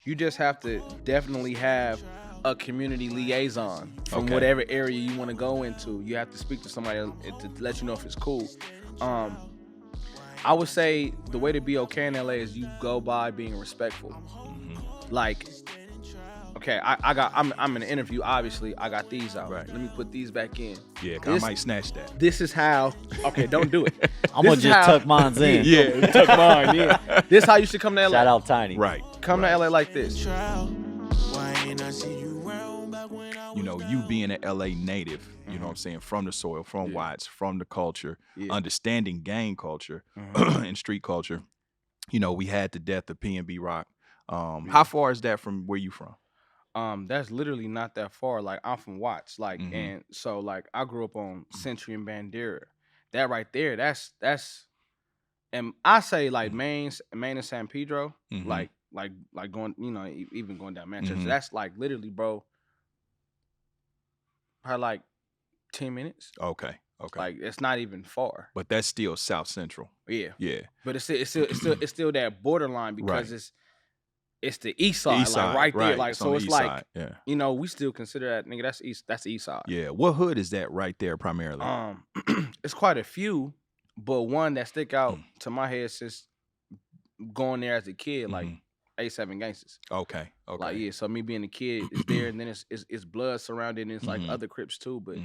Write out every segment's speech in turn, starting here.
You just have to definitely have a community liaison from Okay. whatever area you want to go into. You have to speak to somebody to let you know if it's cool. Um, I would say the way to be okay in LA is you go by being respectful. Like, okay, I'm in an interview. Obviously, I got these out. Right. Let me put these back in. Yeah, 'cause I might snatch that. This is how. Okay, don't do it. I'm gonna just tuck mine in. Yeah, tuck mine in. This is how you should come to LA. Shout out Tiny. Right. Come to LA like this. You know, you being an LA native, you know what I'm saying, from the soil, from Watts, from the culture, understanding gang culture and street culture. You know, we had the death of P&B Rock. How far is that from where you from? That's literally not that far. Like, I'm from Watts, like, and so like I grew up on Century and Bandera. That right there, that's, and I say like Maine and San Pedro, like going, you know, even going down Manchester. That's like literally, bro, probably like 10 minutes. Okay. Like, it's not even far. But that's still South Central. Yeah. Yeah. But it's still that borderline because it's the east side, East side, like right there. right. Like, It's so on the it's east like, side, yeah. you know, we still consider that, nigga, that's the east side. Yeah. What hood is that right there primarily? It's quite a few, but one that stick out to my head since going there as a kid, like A7 Gangsters. Okay. Like, yeah, so me being a kid is there, and then it's blood surrounded, and it's like other Crips too, but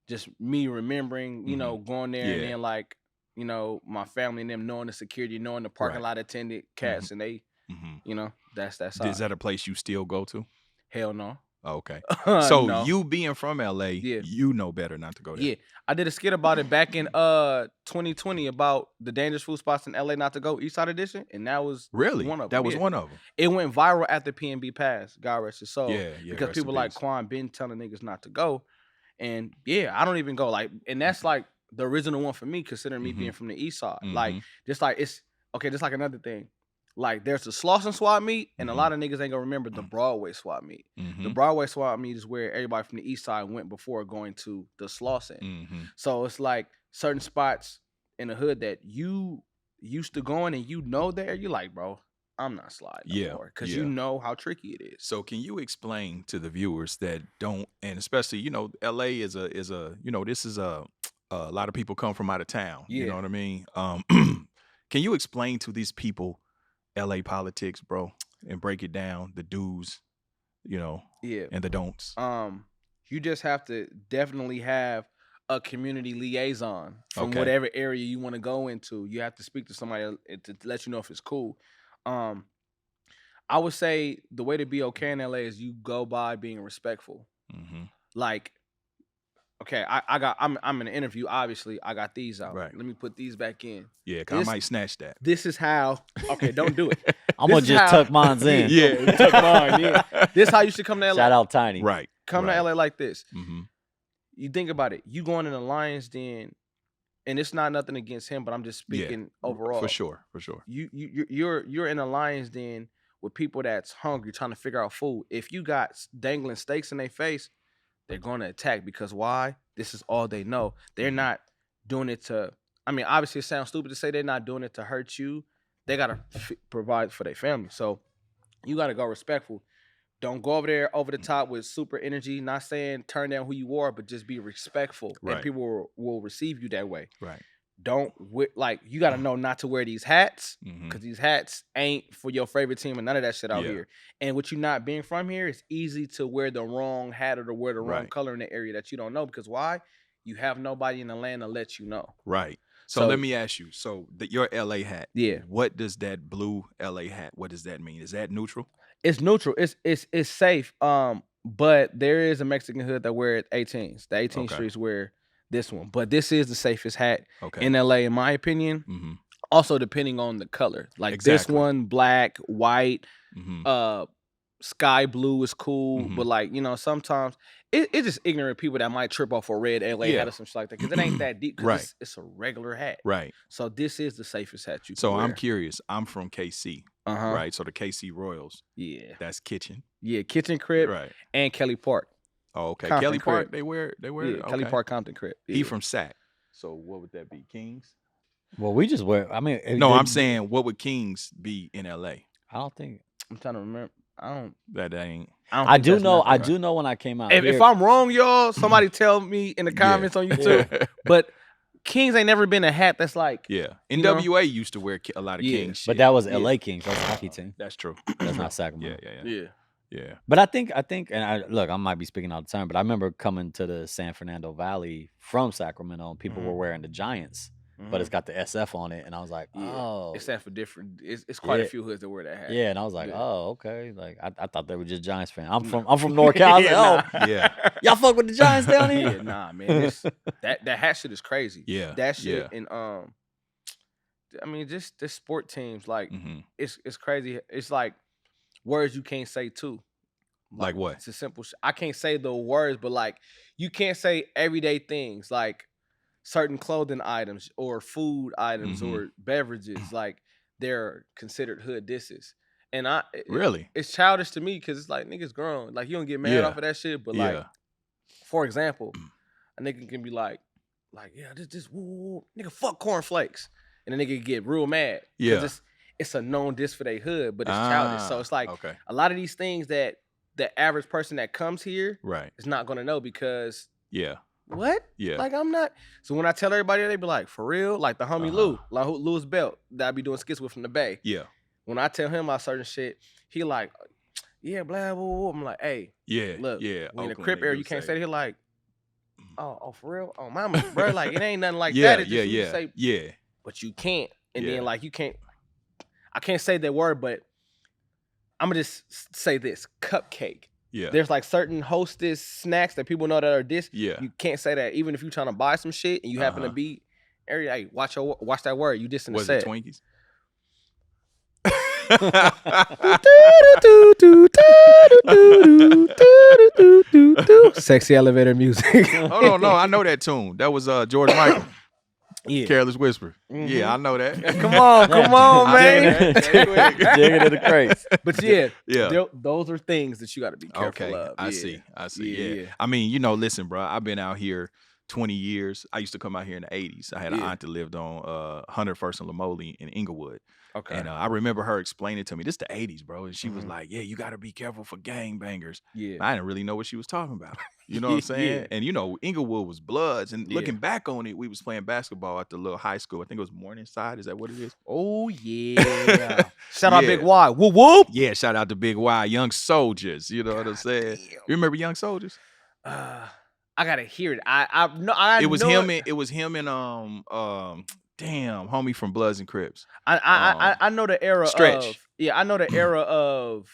just me remembering, you know, going there and then like, you know, my family and them knowing the security, knowing the parking lot attendant cats, and they, you know, that's Is that a place you still go to? Hell no. Okay. So No. you being from LA, you know better not to go there. Yeah. I did a skit about it back in 2020 about the dangerous food spots in LA not to go, East Side Edition, and that was really one of them. That was one of them. It went viral after PNB passed, God rest his soul. Yeah, because rest people in like peace. Quan been telling niggas not to go. And yeah, I don't even go. Like, and that's like the original one for me, considering me being from the East Side. Like, just like it's okay, just like another thing. Like, there's the Slauson swap meet, and a lot of niggas ain't gonna remember the Broadway swap meet. The Broadway swap meet is where everybody from the East Side went before going to the Slauson. So it's like certain spots in the hood that you used to going and you know there, you like, bro, I'm not sliding anymore, because you know how tricky it is. So can you explain to the viewers that don't, and especially, you know, LA is a you know, this is a lot of people come from out of town. You know what I mean? Can you explain to these people LA politics, bro, and break it down, the do's, you know, and the don'ts? You just have to definitely have a community liaison from Okay. whatever area you want to go into. You have to speak to somebody to let you know if it's cool. I would say the way to be okay in LA is you go by being respectful. Like, okay, I'm in an interview. Obviously, I got these out. Right. Let me put these back in. Yeah, 'cause I might snatch that. This is how. Okay, don't do it. I'm gonna just tuck mine in. Yeah, tuck mine in. This is how you should come to LA. Shout out Tiny. Right. Come to LA like this. Mm-hmm. You think about it. You going in the Lions Den, and it's not nothing against him, but I'm just speaking overall. For sure. You're in a Lions Den with people that's hungry, trying to figure out food. If you got dangling steaks in their face, they're going to attack, because why? This is all they know. They're not doing it to, I mean, obviously it sounds stupid to say they're not doing it to hurt you. They got to provide for their family. So you got to go respectful. Don't go over there over the top with super energy. Not saying turn down who you are, but just be respectful. Right. And people will receive you that way. Right. Don't, like, you got to know not to wear these hats, because these hats ain't for your favorite team and none of that shit out here. And with you not being from here, it's easy to wear the wrong hat or to wear the wrong color in the area that you don't know, because why? You have nobody in the land to let you know. Right. So let me ask you, so your LA hat, what does that blue LA hat, what does that mean? Is that neutral? It's neutral. It's safe. But there is a Mexican hood that wear 18s. The 18th streets wear this one. But this is the safest hat in LA, in my opinion. Also, depending on the color. Like this one, black, white, sky blue is cool. But like, you know, sometimes it's just ignorant people that might trip off a red LA hat or some shit like that, because it ain't that deep. Because it's a regular hat. Right. So this is the safest hat you can So wear. I'm curious. I'm from KC. Right. So the KC Royals. Yeah. That's Kitchen. Yeah, Kitchen Crip and Kelly Park. Oh, okay. Compton Kelly Park, Crip. they wear Yeah, Kelly Park, Compton Crip. He from Sac. So what would that be? Kings? Well, we just wear. I mean, No, I'm saying, what would Kings be in LA? I don't think. I'm trying to remember. I don't. That ain't. I do know. I do know when I came out. If I'm wrong, y'all, somebody tell me in the comments on YouTube. But Kings ain't never been a hat that's like. Yeah. NWA used to wear a lot of Kings shit. But that was LA Kings. That's a hockey team. That's true. That's not Sacramento. Yeah. But I think, and look, I might be speaking out of turn, but I remember coming to the San Fernando Valley from Sacramento, and people were wearing the Giants, but it's got the SF on it, and I was like, oh, it stands for different. It's quite a few hoods that wear that hat. Yeah, and I was like, oh, okay. Like I thought they were just Giants fans. I'm from NorCal. I was like, y'all fuck with the Giants down here? Yeah, nah, man. That hat shit is crazy. Yeah, that shit and I mean, just the sport teams, like it's crazy. It's like words you can't say too. Like what? It's a simple. I can't say the words, but like you can't say everyday things like certain clothing items or food items or beverages. Like they're considered hood disses. And it's childish to me because it's like niggas grown. Like you don't get mad off of that shit. But like, for example, a nigga can be like, yeah, this woo, nigga, fuck cornflakes, and the nigga get real mad. Yeah, it's a known diss for their hood, but it's childish. So it's like a lot of these things that the average person that comes here is not gonna know because what? Yeah. Like I'm not. So when I tell everybody, they be like, for real? Like the homie Lou, like Louis Belt that I be doing skits with from the Bay. Yeah. When I tell him about certain shit, he like, yeah, blah, blah, blah. I'm like, hey, look, we in the Crip area, you can't say that. He like, oh, for real? Oh, mama, bro, like it ain't nothing like that. It's just you say, but you can't. And then like you can't, I can't say that word, but I'm gonna just say this, cupcake. Yeah. There's like certain Hostess snacks that people know that are this. Yeah. You can't say that even if you're trying to buy some shit and you happen to be area. Hey, watch that word. You dissing the set. Was it Twinkies? Sexy elevator music. Oh no, I know that tune. That was George Michael. Careless Whisper. Yeah, I know that. Come on, man. Digging in the crates. But those are things that you got to be careful of. I see. Yeah. I mean, listen, bro. I've been out here 20 years. I used to come out here in the 80s. I had an aunt that lived on 101st and Lamole in Inglewood. Okay. And I remember her explaining to me, this the 80s, bro. And she was like, yeah, you got to be careful for gangbangers. Yeah. I didn't really know what she was talking about. You know what I'm saying? And, Inglewood was Bloods. And looking back on it, we was playing basketball at the little high school. I think it was Morningside. Is that what it is? Oh, yeah. Shout out Big Y. Whoop, whoop. Yeah, shout out to Big Y. Young Soldiers. You know what I'm saying? Damn. You remember Young Soldiers? I got to hear it. It was him and homie from Bloods and Crips. I know the era Stretch. I know the era of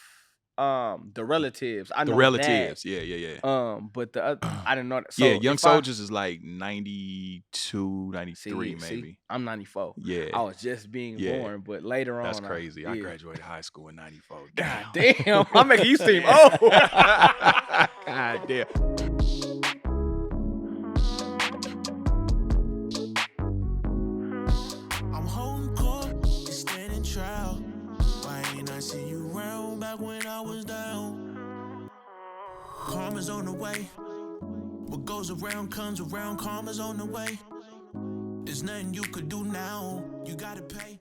the Relatives. I know the Relatives. Yeah. But the other, I didn't know that. So Young Soldiers is like 92, 93 maybe. See, I'm 94. Yeah. I was just being born, but later on. That's crazy. I graduated high school in 94. God damn. I'm making you seem old. God damn. When I was down, karma's on the way. What goes around comes around. Karma's on the way. There's nothing you could do now. You gotta pay.